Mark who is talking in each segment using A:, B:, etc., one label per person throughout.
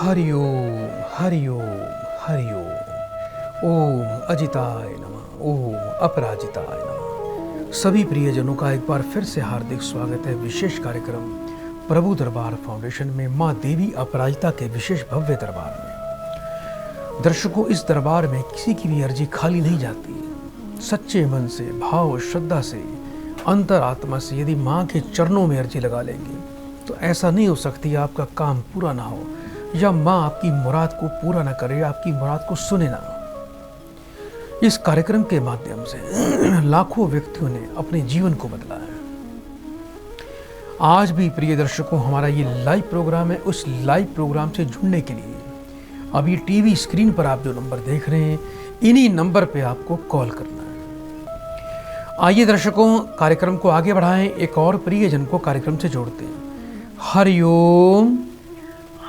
A: हरि ओम हरि ओम हरि ओम। ओम अजिताय नमः, ओम अपराजिताय नमः। सभी प्रियजनों का एक बार फिर से हार्दिक स्वागत है विशेष कार्यक्रम प्रभु दरबार फाउंडेशन में माँ देवी अपराजिता के विशेष भव्य दरबार में। दर्शकों, इस दरबार में किसी की भी अर्जी खाली नहीं जाती। सच्चे मन से, भाव श्रद्धा से, अंतरात्मा से यदि माँ के चरणों में अर्जी लगा लेंगे तो ऐसा नहीं हो सकती आपका काम पूरा ना हो या माँ आपकी मुराद को पूरा ना करे, आपकी मुराद को सुने ना। इस कार्यक्रम के माध्यम से लाखों व्यक्तियों ने अपने जीवन को बदला है। आज भी प्रिय दर्शकों, हमारा ये लाइव प्रोग्राम है। उस लाइव प्रोग्राम से जुड़ने के लिए अभी टीवी स्क्रीन पर आप जो नंबर देख रहे हैं, इन्हीं नंबर पे आपको कॉल करना है। आइए दर्शकों, कार्यक्रम को आगे बढ़ाएं, एक और प्रियजन को कार्यक्रम से जोड़ते हैं। हरिओम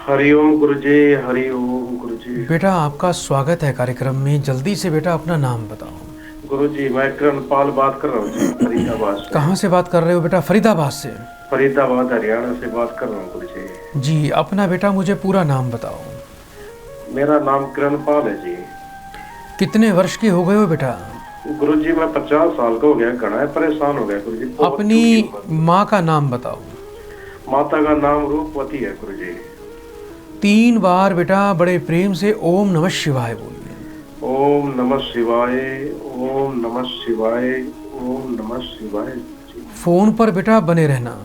B: हरिओम गुरुजी, हरिओम गुरुजी।
A: बेटा, आपका स्वागत है कार्यक्रम में। जल्दी से बेटा अपना नाम बताओ।
B: गुरुजी, मैं किरणपाल बात कर रहा हूँ जी, फरीदाबाद से।
A: कहाँ से बात कर रहे हो बेटा? फरीदाबाद से?
B: फरीदाबाद हरियाणा से बात कर रहा हूँ गुरुजी।
A: जी, अपना बेटा मुझे पूरा नाम बताओ।
B: मेरा नाम किरणपाल है जी।
A: कितने वर्ष के हो गए हो बेटा?
B: गुरुजी, मैं 50 साल का हो गया, घना परेशान हो गया गुरुजी।
A: अपनी माँ का नाम बताओ।
B: माता का नाम रूपवती है गुरुजी।
A: 3 बार बेटा बड़े प्रेम से ओम नमः शिवाय बोलिए।
B: ओम नमः शिवाय, ओम नमः शिवाय, ओम नमः शिवाय।
A: फोन पर बेटा बने रहना।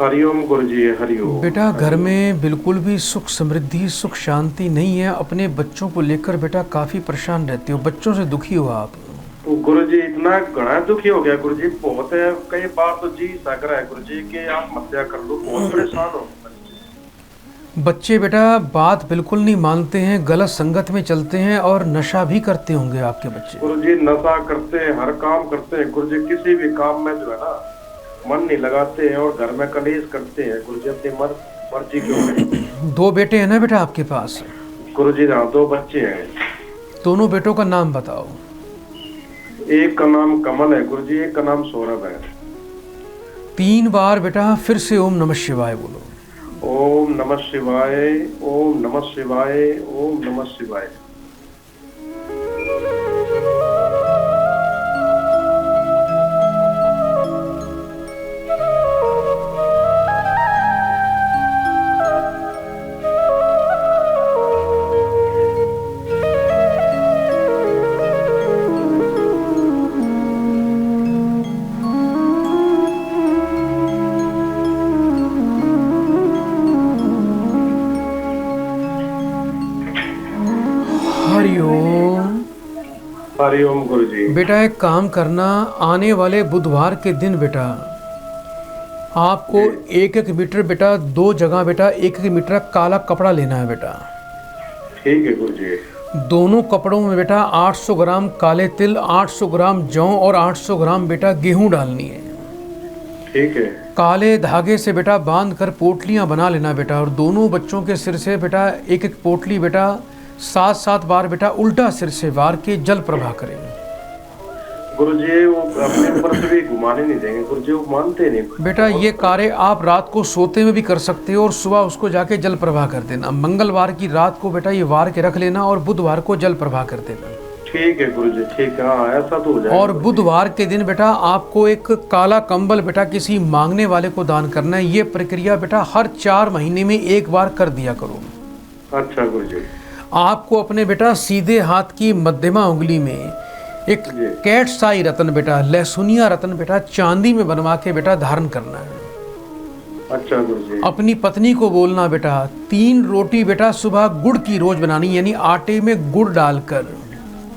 B: हरिओम गुरुजी, हरिओम।
A: बेटा, घर में बिल्कुल भी सुख समृद्धि, सुख शांति नहीं है। अपने बच्चों को लेकर बेटा काफी परेशान रहते हो, बच्चों से दुखी हो आप।
B: गुरुजी, इतना घना दुखी हो गया गुरुजी, बहुत है। कई बार तो जी सागर है गुरुजी कि आप हत्या कर लो, बहुत परेशान हो।
A: बच्चे बेटा बात बिल्कुल नहीं मानते हैं, गलत संगत में चलते हैं और नशा भी करते होंगे आपके बच्चे।
B: गुरुजी, नशा करते हैं, हर काम करते हैं गुरुजी, किसी भी काम में जो है ना मन नहीं लगाते हैं और घर में कलेश करते हैं गुरुजी, अपनी मर्जी क्यों।
A: 2 बेटे हैं ना बेटा आपके पास?
B: गुरुजी हाँ, 2 बच्चे हैं।
A: दोनों बेटों का नाम बताओ।
B: एक का नाम कमल है गुरुजी, एक का नाम सौरभ है।
A: 3 बार बेटा फिर से ओम नमः शिवाय बोलो।
B: ओम नमः शिवाय, ओम नमः शिवाय, ओम नमः शिवाय। हरिओम गुरुजी।
A: बेटा एक काम करना, आने वाले बुधवार के दिन बेटा आपको 1-1 मीटर बेटा 2 जगह बेटा 1-1 मीटर काला कपड़ा लेना है बेटा।
B: ठीक है गुरुजी।
A: दोनों कपड़ों में बेटा 800 ग्राम काले तिल, 800 ग्राम जौ और 800 ग्राम बेटा गेहूं डालनी है।
B: ठीक है। काले
A: धागे से बेटा बांध कर पोटलियां बना लेना बेटा, और दोनों बच्चों के सिर से बेटा 1-1 पोटली बेटा 7-7 बार बेटा उल्टा सिर से वार के जल प्रवाह करेंगे।
B: गुरुजी, वो अपने ऊपर से भी घुमाने नहीं देंगे गुरुजी, वो मानते नहीं
A: बेटा। ये कार्य आप रात को सोते में भी कर सकते हो और सुबह उसको जाके जल प्रवाह कर देना। मंगलवार की रात को बेटा ये वार के रख लेना और बुधवार को जल प्रवाह कर देना।
B: ठीक है गुरुजी, ठीक है। हाँ, ऐसा तो हो जाएगा।
A: और बुधवार के दिन बेटा आपको एक काला कंबल बेटा किसी मांगने वाले को दान करना है। ये प्रक्रिया बेटा हर 4 महीने में 1 बार कर दिया करो।
B: अच्छा गुरुजी।
A: आपको अपने बेटा सीधे हाथ की मध्यमा उंगली में एक कैट साई रत्न बेटा, लहसुनिया रत्न बेटा चांदी में बनवा के बेटा धारण करना है।
B: अच्छा गुरुजी।
A: अपनी पत्नी को बोलना बेटा 3 रोटी बेटा सुबह गुड़ की रोज बनानी, यानी आटे में गुड़ डालकर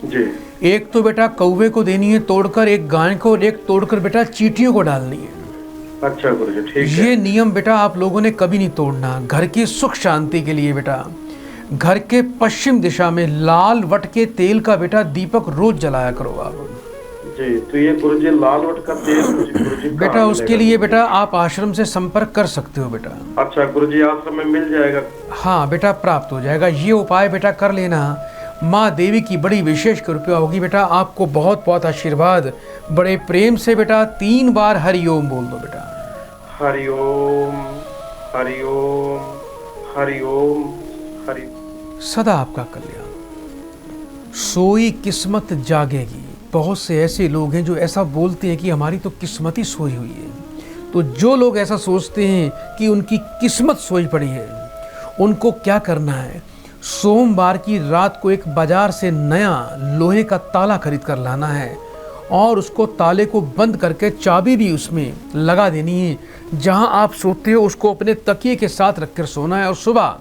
B: जी।
A: एक तो बेटा कौवे को देनी है तोड़कर, एक गाय को, और एक तोड़कर बेटा चींटियों को डालनी है।
B: अच्छा गुरुजी, ठीक है।
A: ये नियम बेटा आप लोगों ने कभी नहीं तोड़ना। घर की सुख शांति के लिए बेटा घर के पश्चिम दिशा में लाल वट के तेल का बेटा दीपक रोज जलाया करो आप।
B: जी, तो ये गुरुजी लालवट का तेल गुरुजी
A: बेटा
B: कहाँ
A: उसके
B: मिलेगा?
A: लिए बेटा आप आश्रम से संपर्क कर सकते हो बेटा।
B: अच्छा, गुरुजी आश्रम में मिल जाएगा।
A: हाँ बेटा प्राप्त हो जाएगा। ये उपाय बेटा कर लेना, माँ देवी की बड़ी विशेष कृपा होगी बेटा। आपको बहुत बहुत आशीर्वाद। बड़े प्रेम से बेटा 3 बार हरिओम बोल दो बेटा।
B: हरिओम हरिओम हरिओम हरि।
A: सदा आपका कल्याण। सोई किस्मत जागेगी। बहुत से ऐसे लोग हैं जो ऐसा बोलते हैं कि हमारी तो किस्मत ही सोई हुई है। तो जो लोग ऐसा सोचते हैं कि उनकी किस्मत सोई पड़ी है, उनको क्या करना है, सोमवार की रात को एक बाजार से नया लोहे का ताला खरीद कर लाना है और उसको ताले को बंद करके चाबी भी उसमें लगा देनी है। जहां आप सोते हो उसको अपने तकिए के साथ रखकर सोना है और सुबह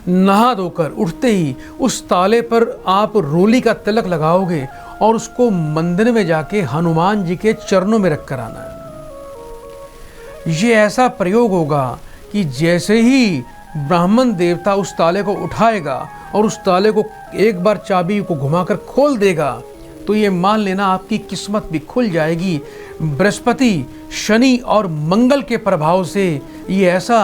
A: नहा धोकर उठते ही उस ताले पर आप रोली का तिलक लगाओगे और उसको मंदिर में जाके हनुमान जी के चरणों में रखकर आना है। ये ऐसा प्रयोग होगा कि जैसे ही ब्राह्मण देवता उस ताले को उठाएगा और उस ताले को एक बार चाबी को घुमाकर खोल देगा तो ये मान लेना आपकी किस्मत भी खुल जाएगी। बृहस्पति, शनि और मंगल के प्रभाव से ये ऐसा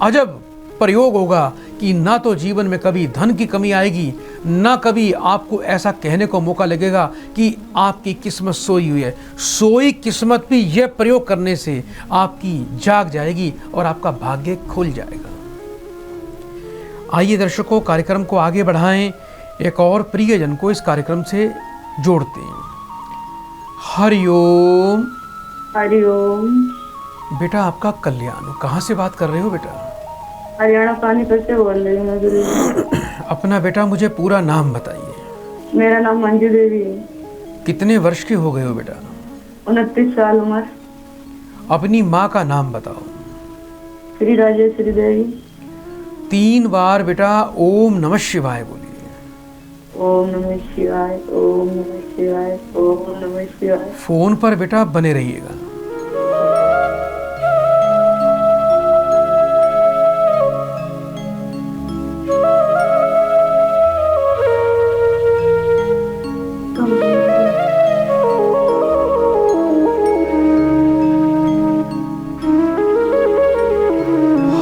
A: अजब प्रयोग होगा कि ना तो जीवन में कभी धन की कमी आएगी, ना कभी आपको ऐसा कहने को मौका लगेगा कि आपकी किस्मत सोई हुई है। सोई किस्मत भी यह प्रयोग करने से आपकी जाग जाएगी और आपका भाग्य खुल जाएगा। आइए दर्शकों, कार्यक्रम को आगे बढ़ाएं, एक और प्रियजन को इस कार्यक्रम से जोड़ते हैं। हरिओम।
C: हरिओम।
A: बेटा आपका कल्याण। कहाँ से बात कर रहे हो बेटा?
C: हरियाणा पानीपत से बोल रही हूँ मैं गुरुजी।
A: अपना बेटा मुझे पूरा नाम बताइए।
C: मेरा नाम मंजू देवी है।
A: कितने वर्ष के हो गए हो बेटा?
C: 29 साल उम्र।
A: अपनी माँ का नाम बताओ।
C: श्री राजेश्वरी देवी।
A: 3 बार बेटा ओम नमः शिवाय बोलिए।
C: ओम नमः शिवाय, ओम नमः शिवाय, ओम नमः शिवाय।
A: फोन पर बेटा बने रहिएगा।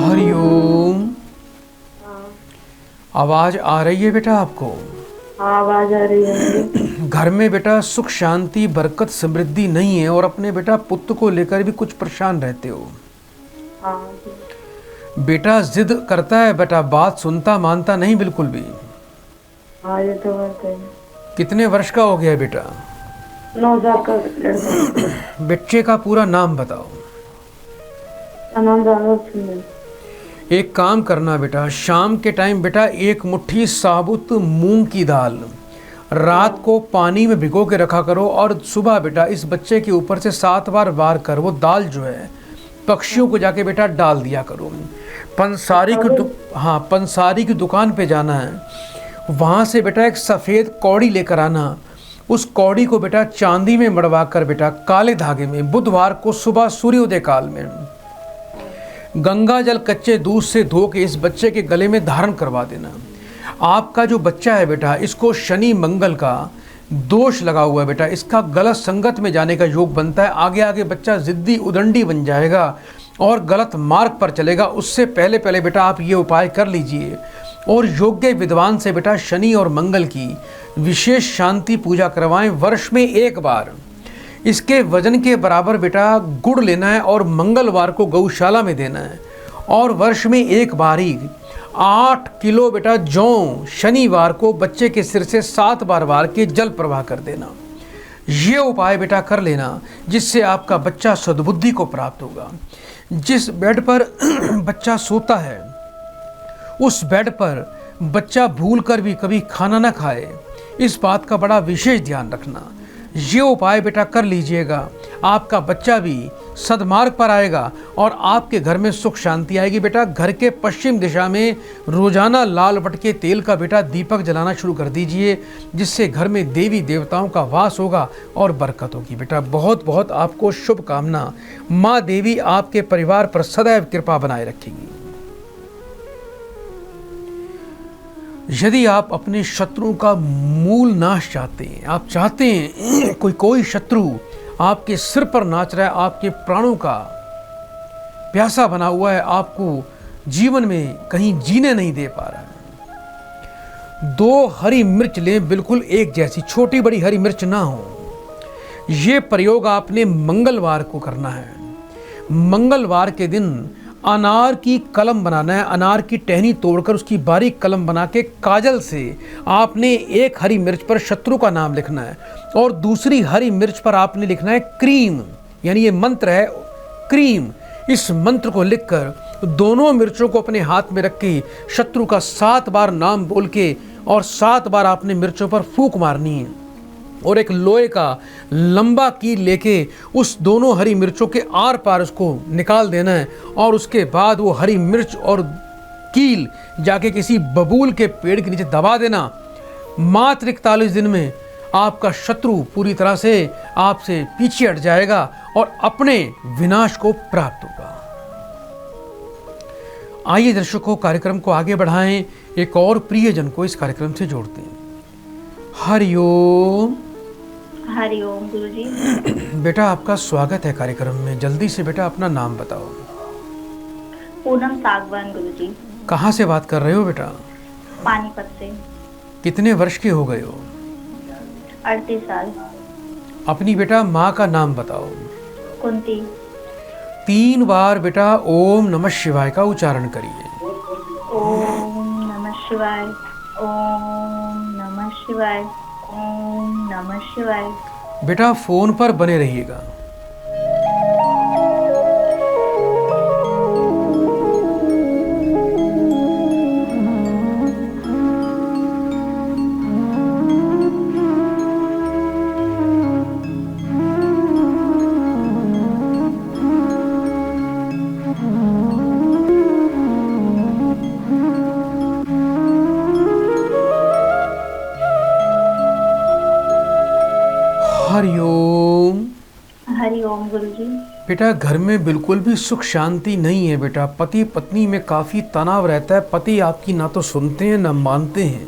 A: हरिओम। आवाज आ रही है बेटा आपको?
C: हाँ, आवाज आ रही है।
A: घर में बेटा सुख शांति बरकत समृद्धि नहीं है और अपने बेटा पुत्र को लेकर भी कुछ परेशान रहते हो।
C: हाँ जी।
A: बेटा जिद करता है बेटा, बात सुनता मानता नहीं बिल्कुल भी।
C: हाँ, ये तो बात है।
A: कितने वर्ष का हो गया बेटा?
C: 9 साल का लड़का।
A: बच्चे का पूरा नाम बताओ।
C: नाम राघव सिंह।
A: एक काम करना बेटा, शाम के टाइम बेटा 1 मुट्ठी साबुत मूंग की दाल रात को पानी में भिगो के रखा करो और सुबह बेटा इस बच्चे के ऊपर से 7 बार वार कर वो दाल जो है पक्षियों को जाके बेटा डाल दिया करो। पंसारी की दुकान पे जाना है, वहाँ से बेटा एक सफ़ेद कौड़ी लेकर आना। उस कौड़ी को बेटा चांदी में मड़वा कर बेटा काले धागे में बुधवार को सुबह सूर्योदय काल में गंगा जल कच्चे दूध से धो के इस बच्चे के गले में धारण करवा देना। आपका जो बच्चा है बेटा, इसको शनि मंगल का दोष लगा हुआ है बेटा, इसका गलत संगत में जाने का योग बनता है। आगे आगे बच्चा जिद्दी उदंडी बन जाएगा और गलत मार्ग पर चलेगा। उससे पहले पहले बेटा आप ये उपाय कर लीजिए और योग्य विद्वान से बेटा शनि और मंगल की विशेष शांति पूजा करवाएं। वर्ष में 1 बार इसके वजन के बराबर बेटा गुड़ लेना है और मंगलवार को गौशाला में देना है। और वर्ष में 1 बार ही 8 किलो बेटा जौ शनिवार को बच्चे के सिर से 7 बार वार के जल प्रवाह कर देना। ये उपाय बेटा कर लेना, जिससे आपका बच्चा सद्बुद्धि को प्राप्त होगा। जिस बेड पर बच्चा सोता है उस बेड पर बच्चा भूल कर भी कभी खाना ना खाए, इस बात का बड़ा विशेष ध्यान रखना। ये उपाय बेटा कर लीजिएगा, आपका बच्चा भी सदमार्ग पर आएगा और आपके घर में सुख शांति आएगी। बेटा घर के पश्चिम दिशा में रोजाना लाल वट के तेल का बेटा दीपक जलाना शुरू कर दीजिए, जिससे घर में देवी देवताओं का वास होगा और बरकत होगी। बेटा बहुत बहुत आपको शुभकामना। माँ देवी आपके परिवार पर सदैव कृपा बनाए रखेगी। यदि आप अपने शत्रुओं का मूल नाश चाहते हैं, आप चाहते हैं कोई शत्रु आपके सिर पर नाच रहा है, आपके प्राणों का प्यासा बना हुआ है, आपको जीवन में कहीं जीने नहीं दे पा रहा है, 2 हरी मिर्च लें, बिल्कुल एक जैसी, छोटी बड़ी हरी मिर्च ना हो। ये प्रयोग आपने मंगलवार को करना है। मंगलवार के दिन अनार की कलम बनाना है, अनार की टहनी तोड़कर उसकी बारीक कलम बना के काजल से आपने एक हरी मिर्च पर शत्रु का नाम लिखना है और दूसरी हरी मिर्च पर आपने लिखना है क्रीम, यानी ये मंत्र है क्रीम। इस मंत्र को लिखकर दोनों मिर्चों को अपने हाथ में रख के शत्रु का 7 बार नाम बोल के और 7 बार आपने मिर्चों पर फूंक मारनी है और एक लोहे का लंबा कील लेके उस दोनों हरी मिर्चों के आर पार उसको निकाल देना है और उसके बाद वो हरी मिर्च और कील जाके किसी बबूल के पेड़ के नीचे दबा देना। मात्र 41 दिन में आपका शत्रु पूरी तरह से आपसे पीछे हट जाएगा और अपने विनाश को प्राप्त होगा। आइए दर्शकों, कार्यक्रम को आगे बढ़ाएं, एक और प्रियजन को इस कार्यक्रम से जोड़ते हैं। हरिओम।
C: हरिओम गुरुजी।
A: बेटा आपका स्वागत है कार्यक्रम में। जल्दी से बेटा अपना नाम बताओ।
C: पूनम सागवान गुरुजी।
A: कहाँ से बात कर रहे हो बेटा?
C: पानीपत से।
A: कितने वर्ष के हो गए हो?
C: 38 साल।
A: अपनी बेटा माँ का नाम बताओ।
C: कुंती।
A: 3 बार बेटा ओम नमः शिवाय का उच्चारण करिए।
C: ओम नमः शिवाय, ओम नमः शिवाय, ओम नमः शिवाय।
A: बेटा फोन पर बने रहिएगा। हरिओम।
C: हरिओम गुरुजी।
A: बेटा घर में बिल्कुल भी सुख शांति नहीं है बेटा। पति पत्नी में काफ़ी तनाव रहता है। पति आपकी ना तो सुनते हैं ना मानते हैं।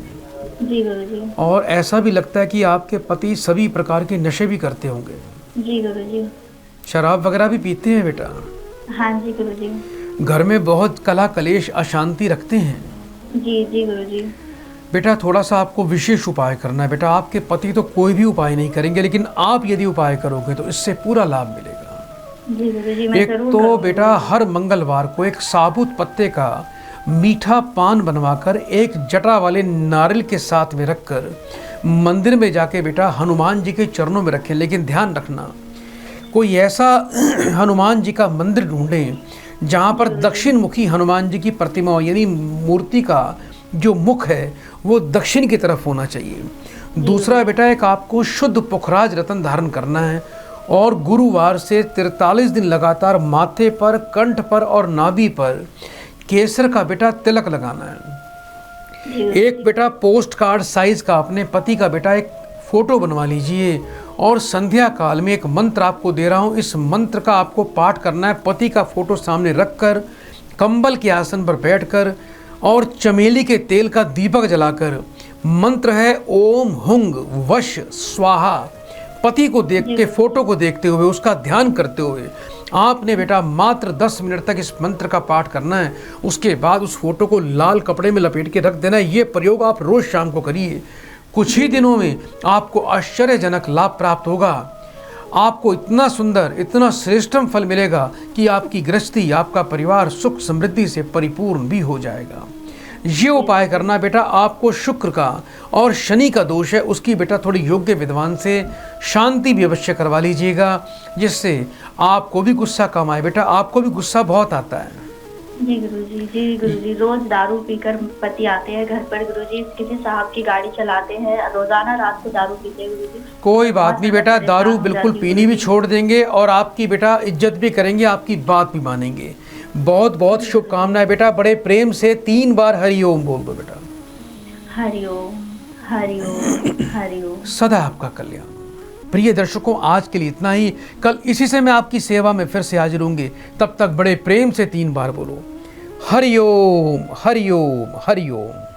C: जी गुरुजी।
A: और ऐसा भी लगता है कि आपके पति सभी प्रकार के नशे भी करते होंगे।
C: जी गुरुजी।
A: शराब वगैरह भी पीते हैं बेटा?
C: हाँ जी गुरुजी।
A: घर में बहुत कला कलेश अशांति रखते हैं।
C: जी जी गुरुजी।
A: बेटा थोड़ा सा आपको विशेष उपाय करना है बेटा। आपके पति तो कोई भी उपाय नहीं करेंगे, लेकिन आप यदि उपाय करोगे तो इससे पूरा लाभ मिलेगा।
C: जी गुरुजी, मैं
A: एक
C: जरूर
A: तो
C: करूंगी।
A: बेटा हर मंगलवार को एक साबुत पत्ते का मीठा पान बनवाकर एक जटा वाले नारियल के साथ में रखकर मंदिर में जाके बेटा हनुमान जी के चरणों में रखें। लेकिन ध्यान रखना, कोई ऐसा हनुमान जी का मंदिर ढूंढें जहाँ पर दक्षिण मुखी हनुमान जी की प्रतिमा हो, यानी मूर्ति का जो मुख है वो दक्षिण की तरफ होना चाहिए। दूसरा बेटा, एक आपको शुद्ध पुखराज रत्न धारण करना है और गुरुवार से 43 दिन लगातार माथे पर, कंठ पर और नाभि पर केसर का बेटा तिलक लगाना है। एक बेटा पोस्ट कार्ड साइज का अपने पति का बेटा एक फोटो बनवा लीजिए और संध्या काल में एक मंत्र आपको दे रहा हूँ, इस मंत्र का आपको पाठ करना है। पति का फोटो सामने रखकर कंबल के आसन पर बैठकर और चमेली के तेल का दीपक जलाकर मंत्र है ओम हुंग वश स्वाहा। पति को देखते, फोटो को देखते हुए, उसका ध्यान करते हुए आपने बेटा मात्र 10 मिनट तक इस मंत्र का पाठ करना है। उसके बाद उस फोटो को लाल कपड़े में लपेट के रख देना है। ये प्रयोग आप रोज शाम को करिए। कुछ ही दिनों में आपको आश्चर्यजनक लाभ प्राप्त होगा। आपको इतना सुंदर, इतना श्रेष्ठम फल मिलेगा कि आपकी गृहस्थी, आपका परिवार सुख समृद्धि से परिपूर्ण भी हो जाएगा। ये उपाय करना बेटा। आपको शुक्र का और शनि का दोष है, उसकी बेटा थोड़ी योग्य विद्वान से शांति भी अवश्य करवा लीजिएगा, जिससे आपको भी गुस्सा कम आए। बेटा आपको भी गुस्सा बहुत आता है।
C: जी गुरुजी, जी गुरुजी। रोज दारू पीकर पति आते हैं घर पर गुरुजी, किसी साहब की गाड़ी चलाते हैं, रोजाना रात को दारू पीते हैं गुरुजी।
A: कोई बात नहीं बेटा, दारू बिल्कुल पीनी भी छोड़ देंगे और आपकी बेटा इज्जत भी करेंगे, आपकी बात भी मानेंगे। बहुत बहुत शुभकामनाएं बेटा। बड़े प्रेम से 3 बार हरिओम बोल दो बेटा।
C: हरिओम हरिओम हरिओम।
A: सदा आपका कल्याण। प्रिय दर्शकों, आज के लिए इतना ही। कल इसी से मैं आपकी सेवा में फिर से हाजिर होंगे। तब तक बड़े प्रेम से 3 बार बोलो हरिओम हरिओम हरिओम।